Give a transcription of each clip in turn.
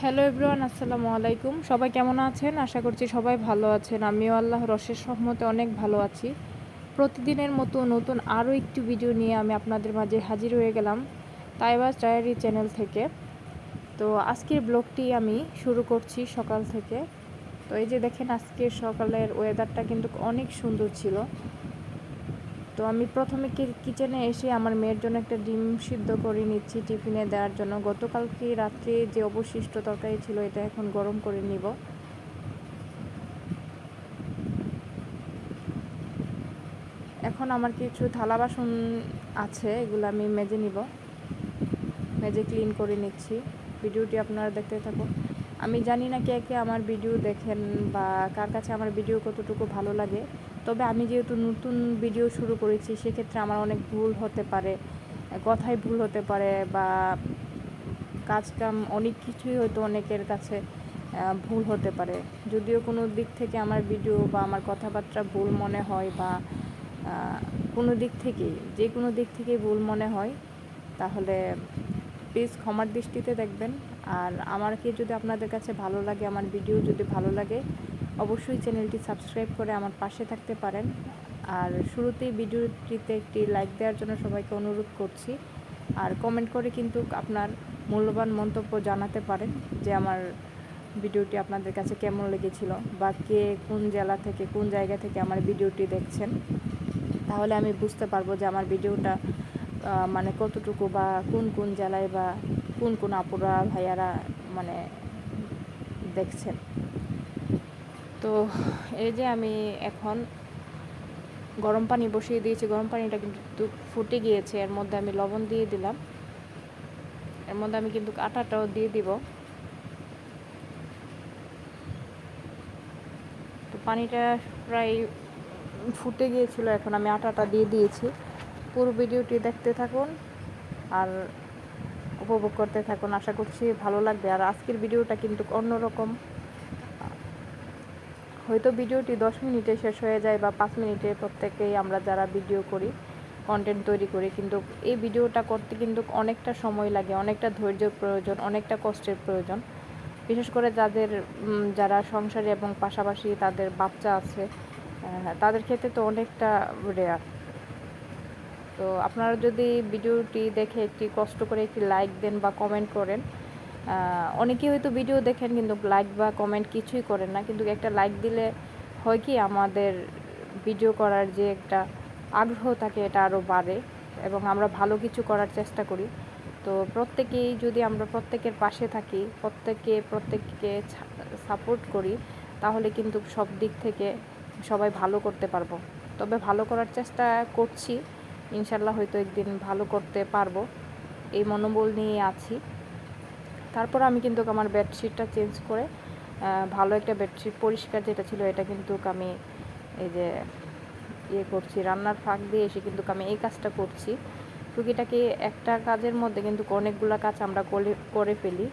Hello everyone, আসসালামু আলাইকুম। সবাই কেমন আছেন? আশা করছি সবাই ভালো আছেন। আমিও আল্লাহর অশেষ রহমতে অনেক ভালো আছি। প্রতিদিনের মতো নতুন আরও একটি ভিডিও নিয়ে আমি আপনাদের মাঝে হাজির হয়ে গেলাম তাইবাস ডায়েরি চ্যানেল থেকে। তো আজকের ব্লগটি আমি শুরু করছি সকাল থেকে। তো এই যে দেখেন, আজকের সকালের ওয়েদারটা কিন্তু অনেক সুন্দর ছিল। তো আমি প্রথমে কিচেনে এসে আমার মেয়ের জন্য একটা ডিম সিদ্ধ করে নিচ্ছি টিফিনে দেওয়ার জন্য। গতকালকে রাত্রে যে অবশিষ্ট তরকারি ছিল এটা এখন গরম করে নিব। এখন আমার কিছু থালা বাসন আছে, এগুলো আমি মেজে নিব, মেজে ক্লিন করে নিচ্ছি। ভিডিওটি আপনারা দেখতে থাকুন। আমি জানি না কে কে আমার ভিডিও দেখেন বা কার কাছে আমার ভিডিও কতটুকু ভালো লাগে। তবে আমি যেহেতু নতুন ভিডিও শুরু করেছি, সেক্ষেত্রে আমার অনেক ভুল হতে পারে, কথায় ভুল হতে পারে, বা কাজকাম অনেক কিছুই হয়তো অনেকের কাছে ভুল হতে পারে। যদিও কোনো দিক থেকে আমার ভিডিও বা আমার কথাবার্তা ভুল মনে হয়, বা কোনো দিক থেকেই, যে কোনো দিক থেকেই ভুল মনে হয়, তাহলে প্লিজ ক্ষমার দৃষ্টিতে দেখবেন। আর আমাকে যদি আপনাদের কাছে ভালো লাগে, আমার ভিডিও যদি ভালো লাগে, অবশ্যই চ্যানেলটি সাবস্ক্রাইব করে আমার পাশে থাকতে পারেন। আর শুরুতেই ভিডিওটিতে একটি লাইক দেওয়ার জন্য সবাইকে অনুরোধ করছি। আর কমেন্ট করে কিন্তু আপনার মূল্যবান মন্তব্য জানাতে পারেন যে আমার ভিডিওটি আপনাদের কাছে কেমন লেগেছিল, বা কে কোন জেলা থেকে, কোন জায়গা থেকে আমার ভিডিওটি দেখছেন। তাহলে আমি বুঝতে পারবো যে আমার ভিডিওটা মানে কতটুকু, বা কোন কোন জেলায়, বা কোন কোন আপুরা ভাইয়ারা মানে দেখছেন। তো এই যে আমি এখন গরম পানি বসিয়ে দিয়েছি। গরম পানিটা কিন্তু ফুটে গিয়েছে। এর মধ্যে আমি লবণ দিয়ে দিলাম। এর মধ্যে আমি কিন্তু আটাটাও দিয়ে দিব। তো পানিটা প্রায় ফুটে গিয়েছিল, এখন আমি আটাটা দিয়ে দিয়েছি। পুরো ভিডিওটি দেখতে থাকুন আর উপভোগ করতে থাকুন। আশা করছি ভালো লাগবে। আর আজকের ভিডিওটা কিন্তু অন্যরকম। হয়তো ভিডিওটি 10 মিনিটে শেষ হয়ে যায়, বা 5 মিনিটে। প্রত্যেকেই আমরা যারা ভিডিও করি, কন্টেন্ট তৈরি করি, কিন্তু এই ভিডিওটা করতে কিন্তু অনেকটা সময় লাগে, অনেকটা ধৈর্যের প্রয়োজন, অনেকটা কষ্টের প্রয়োজন। বিশেষ করে যারা সংসারী এবং পাশাপাশি তাদের বাচ্চা আছে, তাদের ক্ষেত্রে তো অনেকটা রেয়ার। তো আপনারা যদি ভিডিওটি দেখে একটি কষ্ট করে একটি লাইক দেন বা কমেন্ট করেন। অনেকেই হয়তো ভিডিও দেখেন কিন্তু লাইক বা কমেন্ট কিছুই করেন না, কিন্তু একটা লাইক দিলে হয় কি, আমাদের ভিডিও করার যে একটা আগ্রহ থাকে এটা আরও বাড়ে, এবং আমরা ভালো কিছু করার চেষ্টা করি। তো প্রত্যেকেই যদি আমরা প্রত্যেকের পাশে থাকি, প্রত্যেককে সাপোর্ট করি, তাহলে কিন্তু সব দিক থেকে সবাই ভালো করতে পারবো। তবে ভালো করার চেষ্টা করছি, ইনশাল্লাহ হয়তো একদিন ভালো করতে পারবো, এই মনোবল নিয়ে আছি। তারপর আমি কিন্তু আমার বেডশিটটা চেঞ্জ করে ভালো একটা বেডশিট, পরিষ্কার যেটা ছিল, এটা কিন্তু আমি এই যে করছি, রান্নার ফাঁক দিয়ে এসে কিন্তু আমি এই কাজটা করছি। টুকিটাকি একটা কাজের মধ্যে কিন্তু অনেকগুলো কাজ আমরা করে ফেলি।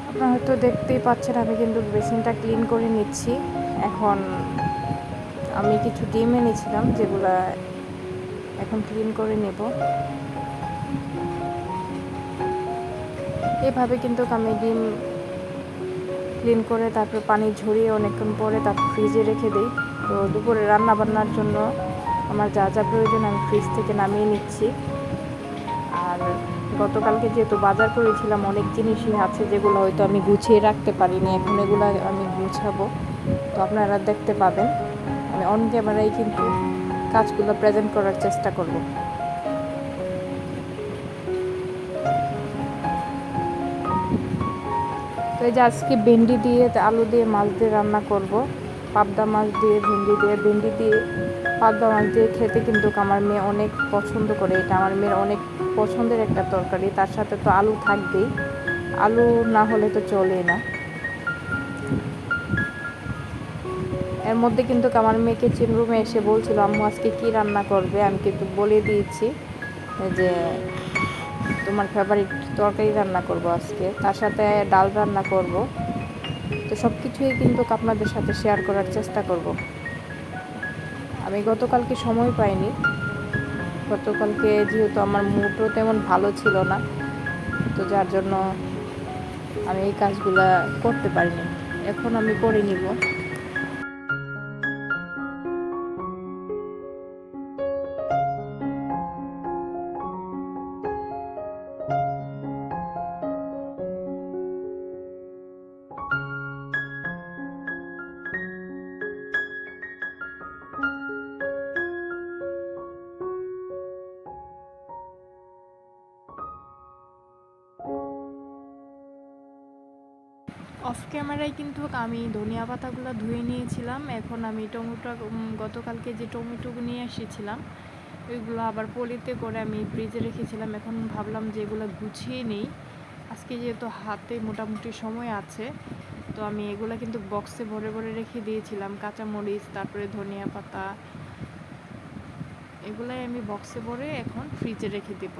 আপনারা হয়তো দেখতেই পাচ্ছেন আমি কিন্তু বেসিনটা ক্লিন করে নিচ্ছি। এখন আমি কিছু ডিম এনেছিলাম, যেগুলা এখন ক্লিন করে নেব। এভাবে কিন্তু আমি ডিম ক্লিন করে তারপর পানি ঝরিয়ে অনেকক্ষণ পরে তারপর ফ্রিজে রেখে দিই। তো দুপুরে রান্না বান্নার জন্য আমার যা যা প্রয়োজন আমি ফ্রিজ থেকে নামিয়ে নিচ্ছি। আর গতকালকে যেহেতু বাজার করেছিলাম অনেক জিনিসই আছে যেগুলো হয়তো আমি গুছিয়ে রাখতে পারিনি, এখন এগুলো আমি গুছাবো, তো আপনারা দেখতে পাবেন। আমি অন ক্যামেরায় কিন্তু কাজগুলো প্রেজেন্ট করার চেষ্টা করব। তো এই যে আজকে ভেন্ডি দিয়ে আলু দিয়ে মাছ দিয়ে রান্না করব। পাবদা মাছ দিয়ে ভেন্ডি দিয়ে পাবদা মাছ দিয়ে খেতে কিন্তু আমার মেয়ে অনেক পছন্দ করে। এটা আমার মেয়ের অনেক পছন্দের একটা তরকারি। তার সাথে তো আলু থাকবেই, আলু না হলে তো চলেই না। এর মধ্যে কিন্তু আমার মেয়ে কিচেন রুমে এসে বলছিল আম্মু আজকে কী রান্না করবে। আমি কিন্তু বলে দিয়েছি যে তোমার ফেভারিট তরকারি রান্না করব আজকে, তার সাথে ডাল রান্না করব। তো সব কিছুই কিন্তু আপনাদের সাথে শেয়ার করার চেষ্টা করব। আমি গতকালকে সময় পাইনি, গতকালকে যেহেতু আমার মুডও তেমন ভালো ছিল না, তো যার জন্য আমি এই কাজগুলো করতে পারিনি। এখন আমি করে নিব। অফ ক্যামেরায় কিন্তু আমি ধনিয়া পাতাগুলো ধুয়ে নিয়েছিলাম। এখন আমি গতকালকে যে টমেটো নিয়ে এসেছিলাম ওইগুলো আবার পলিতে করে আমি ফ্রিজে রেখেছিলাম। এখন ভাবলাম যে এগুলো গুছিয়ে নিই, আজকে যেহেতু হাতে মোটামুটি সময় আছে। তো আমি এগুলো কিন্তু বক্সে ভরে ভরে রেখে দিয়েছিলাম, কাঁচামরিচ তারপরে ধনিয়া পাতা, এগুলাই আমি বক্সে ভরে এখন ফ্রিজে রেখে দেব।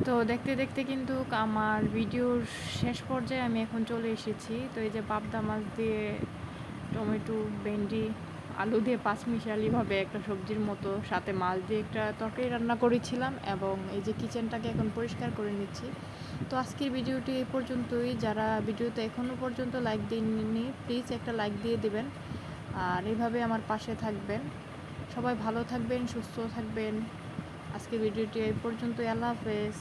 তো দেখতে দেখতে কিন্তু আমার ভিডিওর শেষ পর্যায়ে আমি এখন চলে এসেছি। তো এই যে পাবদা মাছ দিয়ে টমেটো ভেন্ডি আলু দিয়ে পাঁচমিশালিভাবে একটা সবজির মতো সাথে মাছ দিয়ে একটা তরকারি রান্না করেছিলাম, এবং এই যে কিচেনটাকে এখন পরিষ্কার করে নিচ্ছি। তো আজকের ভিডিওটি এই পর্যন্তই। যারা ভিডিওতে এখনও পর্যন্ত লাইক দিননি প্লিজ একটা লাইক দিয়ে দিবেন, আর এইভাবে আমার পাশে থাকবেন। সবাই ভালো থাকবেন, সুস্থ থাকবেন। আজকের ভিডিওটি এই পর্যন্তই। আল্লাহ হাফেজ।